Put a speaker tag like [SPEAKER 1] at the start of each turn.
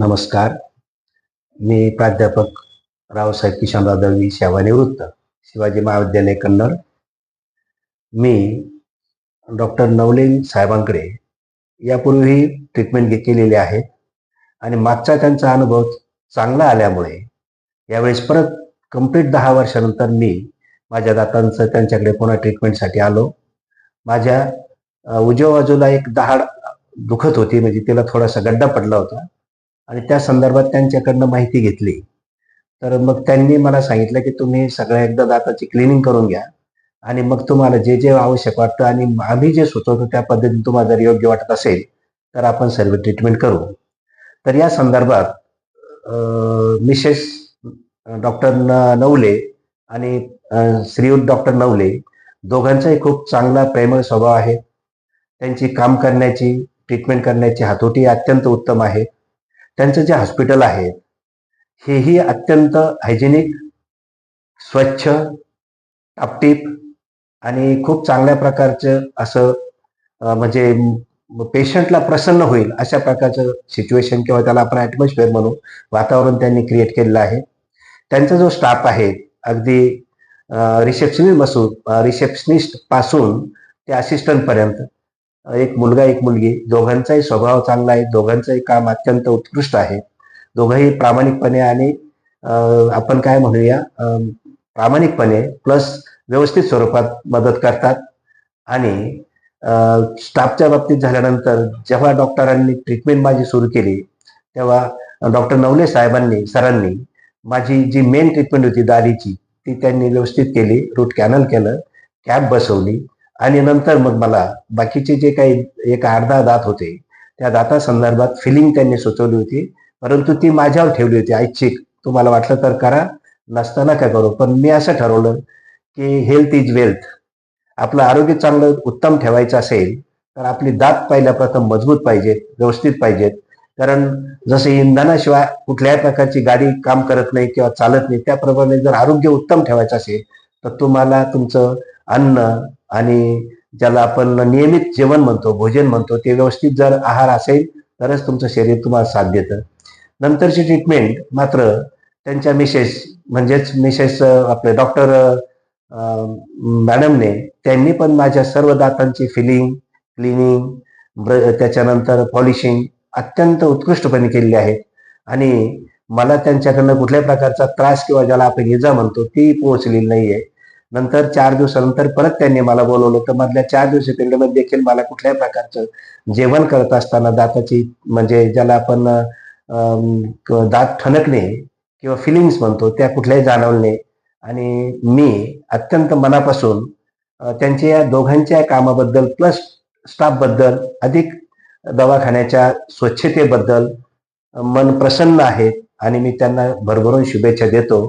[SPEAKER 1] नमस्कार. मी प्राध्यापक रावसाहेब किशनराव दळवी, सेवानिवृत्त, शिवाजी महाविद्यालय कन्नड. मी डॉक्टर नवले साहेबांकडे यापूर्वी ट्रीटमेंट केलेली आहे आणि मागचा त्यांचा अनुभव चांगला आल्यामुळे यावेळेस परत कंप्लीट 10 वर्षानंतर मी माझ्या दातांचं त्यांच्याकडे पुन्हा ट्रीटमेंटसाठी आलो. माझ्या उजव्या बाजूला एक दहाड दुखत होती, म्हणजे तिला थोडासा गड्डा पडला होता आणि त्या संदर्भात त्यांच्याकडनं माहिती घेतली. तर मग त्यांनी मला सांगितलं की तुम्ही सगळ्या एकदा दाताची क्लिनिंग करून घ्या आणि मग तुम्हाला जे जे आवश्यक वाटतं आणि आम्ही जे सुचवतो त्या पद्धतीने तुम्हाला जर योग्य वाटत असेल तर आपण सर्व ट्रीटमेंट करू. तर या संदर्भात मिसेस डॉक्टर नवले आणि श्रीयुत डॉक्टर नवले दोघांचाही खूप चांगला प्रेमळ स्वभाव आहे. त्यांची काम करण्याची, ट्रीटमेंट करण्याची हातोटी अत्यंत उत्तम आहे. त्यांचं जे हॉस्पिटल आहे हेही अत्यंत हायजेनिक, स्वच्छ, टापटीप आणि खूप चांगल्या प्रकारचं असं म्हणजे पेशंटला प्रसन्न होईल अशा प्रकारचं सिच्युएशन किंवा त्याला आपण ॲटमॉस्फिअर म्हणू, वातावरण त्यांनी क्रिएट केलेलं आहे. त्यांचा जो स्टाफ आहे अगदी रिसेप्शनिस्ट पासून ते असिस्टंटपर्यंत, एक मुलगा एक मुलगी, दोघांचाही स्वभाव चांगला आहे. दोघांचंही काम अत्यंत उत्कृष्ट आहे. दोघंही प्रामाणिकपणे आणि आपण काय म्हणूया प्रामाणिकपणे प्लस व्यवस्थित स्वरूपात मदत करतात. आणि स्टाफच्या बाबतीत झाल्यानंतर जेव्हा डॉक्टरांनी ट्रीटमेंट माझी सुरू केली तेव्हा डॉक्टर नवले सरांनी माझी जी मेन ट्रीटमेंट होती दाढीची ती त्यांनी व्यवस्थित केली. रूट कॅनल केलं, कॅप बसवली आणि नंतर मग मला बाकीचे जे काही एक अर्धा दात होते त्या दातासंदर्भात फिलिंग त्यांनी सुचवली होती, परंतु ती माझ्यावर ठेवली होती ऐच्छिक. तुम्हाला वाटलं तर करा, नसताना काय करू. पण मी असं ठरवलं की हेल्थ इज वेल्थ. आपलं आरोग्य चांगलं उत्तम ठेवायचं असेल तर आपली दात पहिल्या प्रथम मजबूत पाहिजेत, व्यवस्थित पाहिजेत. कारण जसं इंधनाशिवाय कुठल्याही प्रकारची गाडी काम करत नाही किंवा चालत नाही, त्याप्रमाणे जर आरोग्य उत्तम ठेवायचं असेल तर तुम्हाला तुमचं अन्न आणि ज्याला आपण नियमित जेवण म्हणतो, भोजन म्हणतो, ते व्यवस्थित जर आहार असेल तरच तुमचं शरीर तुम्हाला साथ देतं. नंतरची ट्रीटमेंट मात्र त्यांच्या मिसेस आपले डॉक्टर मॅडमने त्यांनी पण माझ्या सर्व दातांची फिलिंग, क्लिनिंग, त्याच्यानंतर पॉलिशिंग अत्यंत उत्कृष्टपणे केलेली आहे. आणि मला त्यांच्याकडनं कुठल्याही प्रकारचा त्रास किंवा ज्याला आपण इजा म्हणतो ती पोहोचलेली नाहीये. नंतर 4 दिवसानंतर परत त्यांनी मला बोलवलं, तर मधल्या 4 दिवस पिरियडमध्ये देखील मला कुठल्याही प्रकारचं जेवण करत असताना दाताची म्हणजे ज्याला आपण दात ठणकणे किंवा फिलिंग्स म्हणतो त्या कुठल्याही जाणवले नाही. आणि मी अत्यंत मनापासून त्यांच्या या दोघांच्या कामाबद्दल प्लस स्टाफबद्दल, अधिक दवाखान्याच्या स्वच्छतेबद्दल मन प्रसन्न आहे आणि मी त्यांना भरभरून शुभेच्छा देतो.